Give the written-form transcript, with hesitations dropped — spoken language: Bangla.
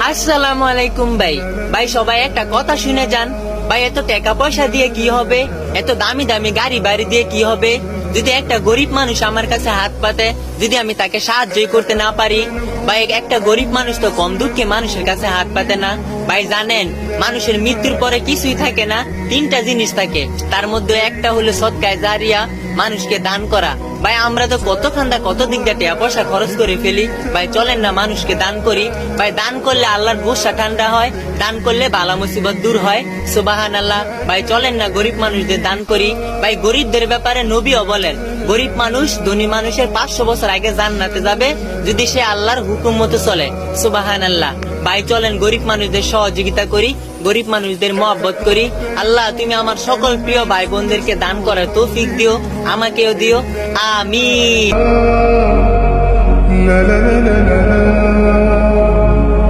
আসসালামু আলাইকুম ভাই। ভাই সবাই একটা কথা শুনে যান। ভাই এত টাকা পয়সা দিয়ে কি হবে, এত দামি দামি গাড়ি বাড়ি দিয়ে কি হবে, যদি একটা গরিব মানুষ আমার কাছে হাত পাতে, যদি আমি তাকে সাহায্যই করতে না পারি। ভাই একটা গরিব মানুষ তো কম দুঃখে মানুষের কাছে হাত পাতে না। ভাই জানেন, মানুষের মৃত্যুর পরে কিছুই থাকে না, তিনটা জিনিস থাকে। তার মধ্যে একটা হলো সদকায়ে জারিয়া, মানুষকে দান করা। ভাই আমরা তো কত দিক দিয়ে টাকা পয়সা খরচ করে ফেলি। ভাই চলেন না মানুষকে দান করি। ভাই দান করলে আল্লাহর গুসা ঠান্ডা হয়, দান করলে বালা মুসিবত দূর হয়। সুবহানাল্লাহ। ভাই চলেন না গরিব মানুষদের দান করি। ভাই গরিবদের ব্যাপারে নবীও বলেন, গরিব মানুষ ধনী মানুষের 500 বছর আগে জান্নাতে যাবে যদি সে আল্লাহর হুকুম মতো চলে। সুবহানাল্লাহ। ভাই চলেন গরিব মানুষদের সহযোগিতা করি, গরিব মানুষদের মহব্বত করি। আল্লাহ তুমি আমার সকল প্রিয় ভাই বোনদেরকে দান করার তৌফিক দিও, আমাকেও দিও। আমিন।